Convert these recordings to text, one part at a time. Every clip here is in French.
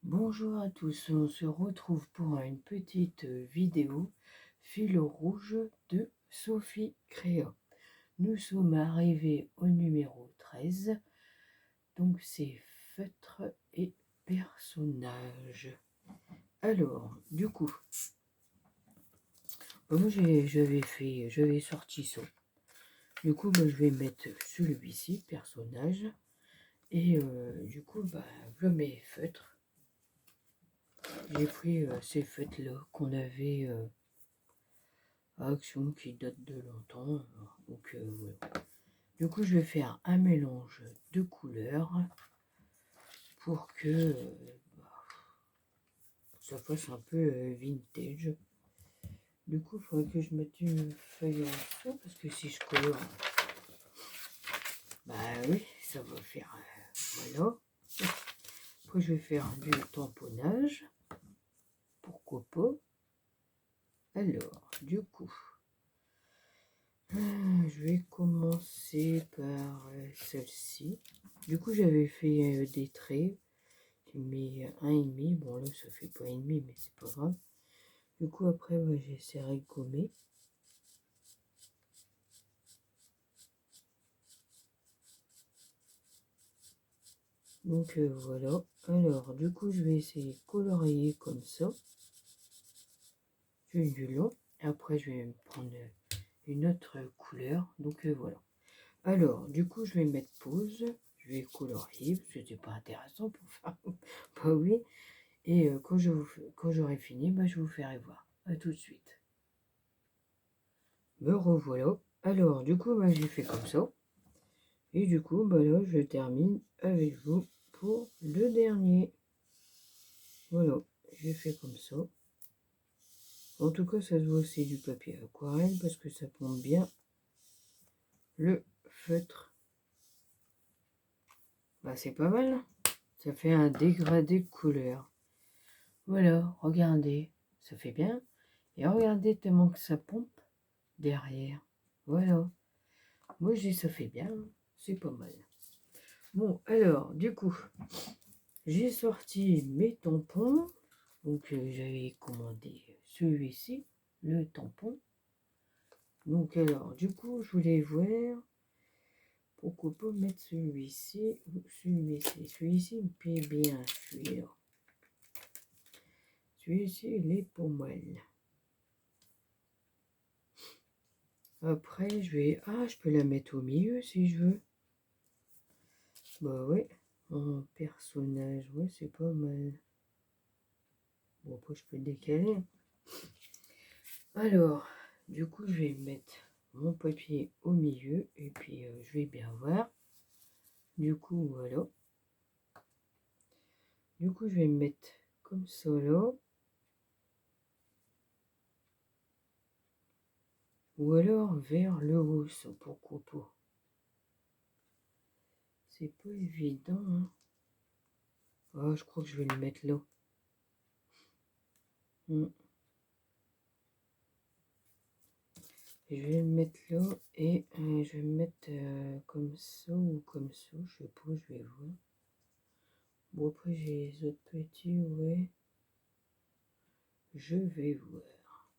Bonjour à tous, on se retrouve pour une petite vidéo fil rouge de Sophie Créa. Nous sommes arrivés au numéro 13, donc c'est feutres et personnages. Alors, du coup, moi j'avais sorti ça. Du coup, je vais mettre celui-ci, personnage, et du coup, je mes feutres. J'ai pris ces feutres-là qu'on avait à Action qui datent de longtemps. Donc voilà. Du coup, je vais faire un mélange de couleurs pour que ça fasse un peu vintage. Du coup, il faudrait que je mette une feuille en dessous parce que si je colore, oui, ça va faire voilà. Après, je vais faire du tamponnage. Pourquoi pas? Alors, du coup, je vais commencer par celle-ci. Du coup, j'avais fait des traits. J'ai mis 1,5. Bon, là, ça fait pas 1,5, mais c'est pas grave. Du coup, après, j'essaierai de gommer. Donc, voilà. Alors, du coup, je vais essayer de colorier comme ça. Du long. Après, je vais prendre une autre couleur. Donc, voilà. Alors, du coup, je vais mettre pause. Je vais colorier, parce que c'est pas intéressant pour faire. Bah oui. Et quand j'aurai fini, je vous ferai voir. À tout de suite. Me revoilà. Alors, du coup, j'ai fait comme ça. Et du coup, là, je termine avec vous pour le dernier. Voilà, j'ai fait comme ça. En tout cas, ça se voit aussi du papier aquarelle parce que ça pompe bien le feutre. C'est pas mal. Ça fait un dégradé de couleur. Voilà, regardez. Ça fait bien. Et regardez tellement que ça pompe derrière. Voilà. Moi, je dis ça fait bien. C'est pas mal. Bon, alors, du coup, j'ai sorti mes tampons. Donc, j'avais commandé celui-ci, le tampon. Donc, alors, du coup, je voulais voir pourquoi pas mettre celui-ci ou celui-ci. Celui-ci me plaît bien, celui-là. Celui-ci, il est pas mal. Après, je peux la mettre au milieu si je veux. Bah ouais, en personnage, ouais, c'est pas mal. Bon, après, je peux décaler. Alors, du coup, je vais mettre mon papier au milieu et puis je vais bien voir. Du coup, voilà. Du coup, je vais me mettre comme ça là. Ou alors vers le haut, ça, pourquoi pas. C'est pas évident, hein. Ah, je crois que je vais le mettre là. Je vais le mettre là et je vais me mettre comme ça ou comme ça. Je sais pas, je vais voir. Bon, après, j'ai les autres petits, ouais. Je vais voir.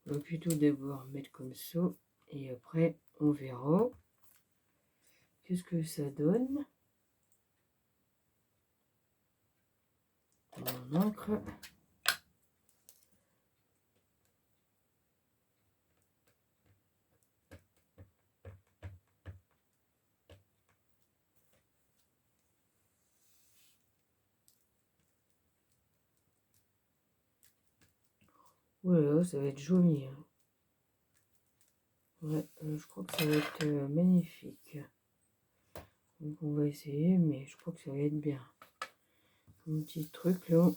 On va plutôt d'abord mettre comme ça. Et après, on verra. Qu'est-ce que ça donne? Mon encre. Voilà, ça va être joli, hein. Ouais, je crois que ça va être magnifique. Donc on va essayer, mais je crois que ça va être bien. Un petit truc là.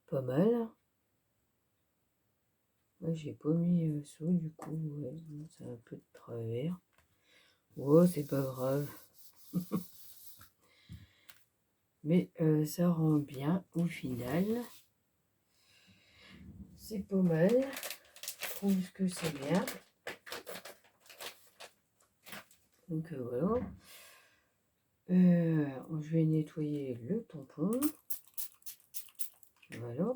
Pas mal. Ouais, j'ai pas mis ça du coup, ouais, c'est un peu de travers. Oh, c'est pas grave. Mais ça rend bien au final. C'est pas mal. Je trouve que c'est bien. Donc voilà. Je vais nettoyer le tampon. Voilà.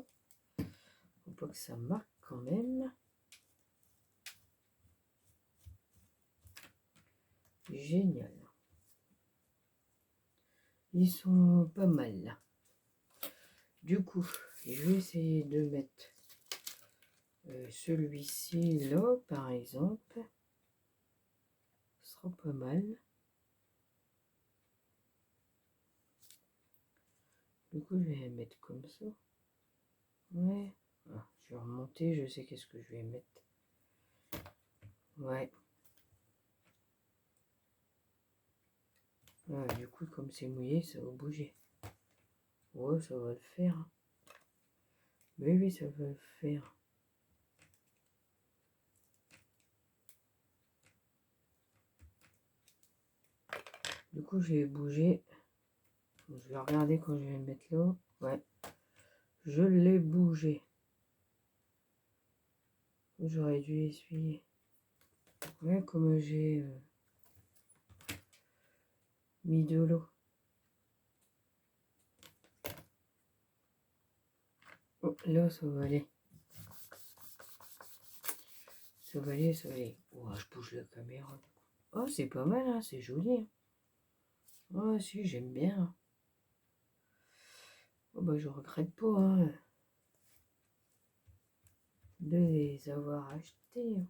Faut pas que ça marque quand même. Génial. Ils sont pas mal là. Du coup, je vais essayer de mettre celui-ci là, par exemple. Ce sera pas mal. Du coup, je vais mettre comme ça. Ouais. Ah, je vais remonter, je sais qu'est-ce que je vais mettre. Ouais. Ah, du coup, comme c'est mouillé, ça va bouger. Ouais, ça va le faire. Mais oui, ça va le faire. Du coup, je vais bouger. Je vais regarder quand je vais le mettre là. Ouais. Je l'ai bougé. J'aurais dû essuyer. Ouais, comme j'ai mis de l'eau. Oh, là, ça va aller. Ça va aller, ça va aller. Oh, je bouge la caméra. Oh, c'est pas mal, hein, c'est joli. Oh, si, j'aime bien. Oh, bah, je regrette pas hein, de les avoir achetés.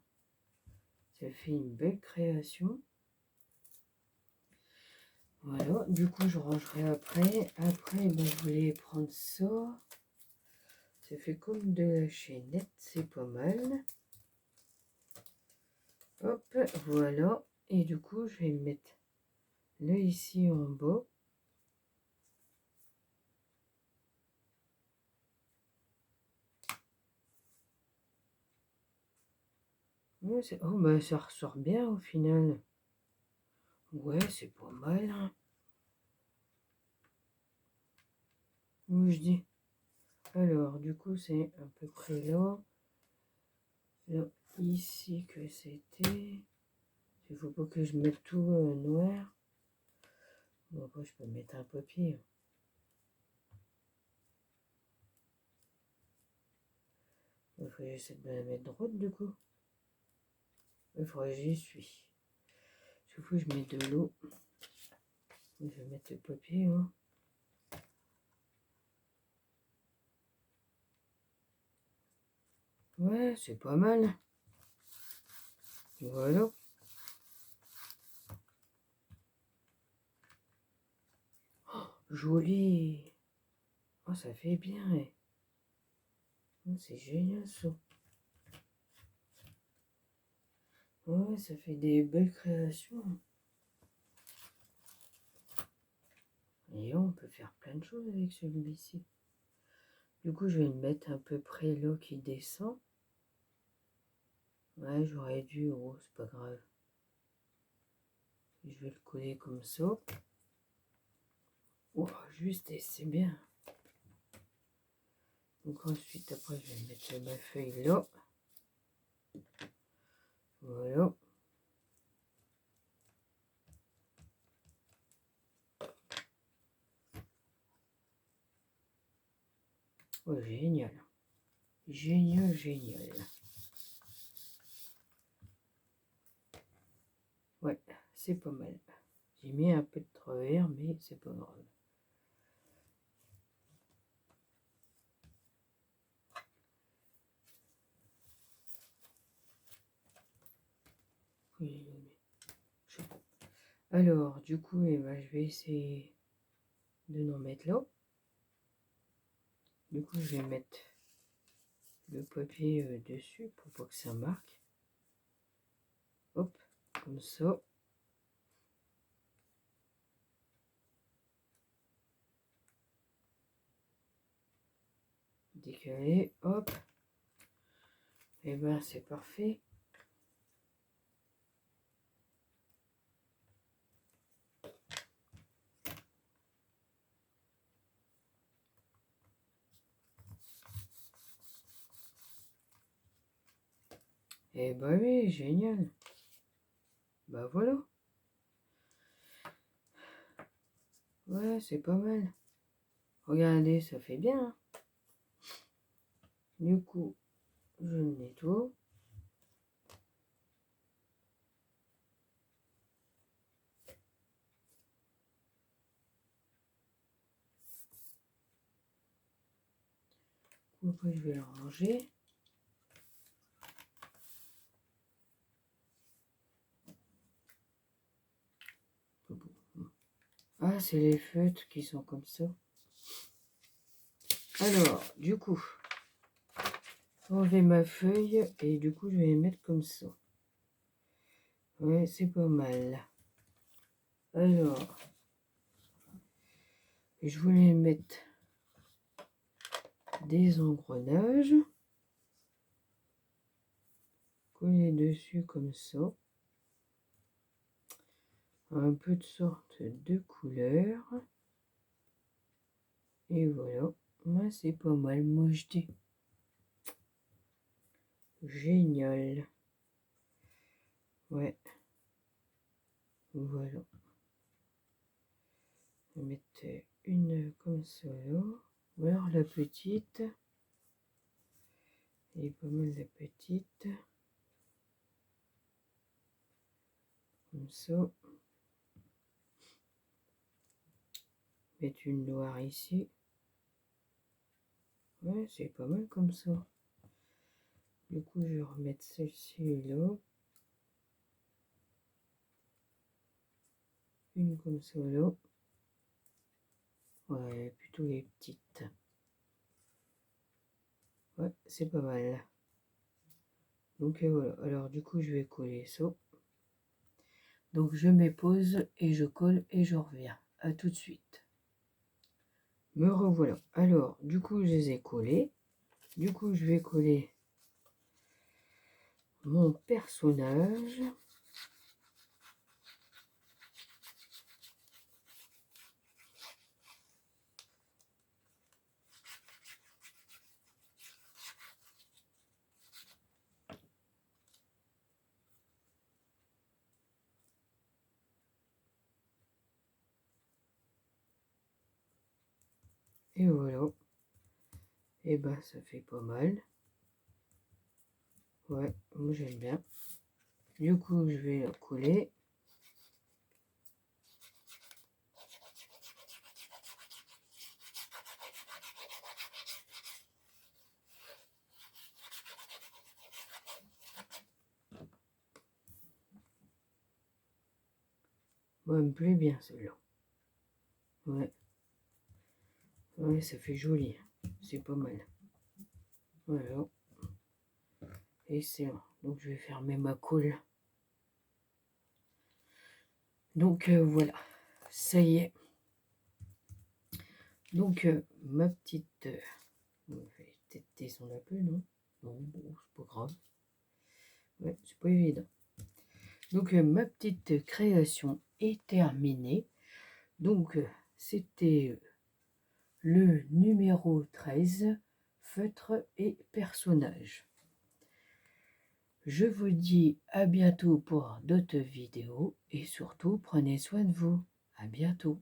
Ça fait une belle création. Voilà, du coup, je rangerai après. Après, ben, je voulais prendre ça. Ça fait comme de la chaînette, c'est pas mal. Hop, voilà. Et du coup, je vais mettre là ici en bas. Ouais, oh, bah, ça ressort bien au final. Ouais, c'est pas mal. Hein. Où je dis. Alors, du coup, c'est à peu près là. Là, ici que c'était. Il faut pas que je mette tout noir. Bon, après, je peux mettre un papier. Il faut que j'essaie de la mettre droite, du coup. Il faudrait que j'y suis. Il faut que je mette de l'eau. Je vais mettre le papier. Hein. Ouais, c'est pas mal. Voilà. Oh, joli. Oh, ça fait bien. Oh, c'est génial, ça. Ouais, ça fait des belles créations. Et on peut faire plein de choses avec celui-ci. Du coup, je vais le mettre à peu près là qui descend. Ouais, j'aurais dû. Oh, c'est pas grave. Je vais le coller comme ça. Oh, juste, et c'est bien. Donc ensuite, après, je vais mettre ma feuille là. Voilà. Oh, génial. Génial, génial. Ouais, c'est pas mal. J'ai mis un peu de travers, mais c'est pas grave. Alors, du coup, eh ben, je vais essayer de en mettre là. Du coup, je vais mettre le papier dessus pour pas que ça marque. Hop, comme ça. Décaler, hop. Et ben, c'est parfait. Eh bah oui, génial. Bah voilà. Ouais, c'est pas mal. Regardez, ça fait bien. Hein. Du coup, je le nettoie. Après, je vais le ranger. Ah, c'est les feutres qui sont comme ça. Alors, du coup, enlever ma feuille et du coup, je vais les mettre comme ça. Ouais, c'est pas mal. Alors, je voulais mettre des engrenages. Coller dessus comme ça. Un peu de sorte de couleur. Et voilà. Moi, c'est pas mal, moi je dis. Génial. Ouais. Voilà. On va mettre une comme ça là. Ou alors la petite. Et pas mal la petite. Comme ça. Mettre une noire ici. Ouais, c'est pas mal comme ça. Du coup, je vais remettre celle-ci là. Une comme ça là. Ouais, plutôt les petites. Ouais, c'est pas mal. Donc voilà, alors du coup je vais coller ça. Donc je mets pause et je colle et je reviens. À tout de suite. Me revoilà. Alors du coup je les ai collés. Du coup je vais coller mon personnage. Et voilà. Et ben ça fait pas mal. Ouais, moi j'aime bien. Du coup je vais la coller. Moi elle me plaît bien celle-là. Ouais. Ouais, ça fait joli. C'est pas mal. Voilà. Et c'est bon. Donc je vais fermer ma colle. Donc voilà. Ça y est. Donc ma petite... je vais peut-être descendre un peu, non? Non, bon, c'est pas grave. Ouais, c'est pas évident. Donc ma petite création est terminée. Donc c'était le numéro 13, feutre et personnage. Je vous dis à bientôt pour d'autres vidéos et surtout prenez soin de vous. À bientôt.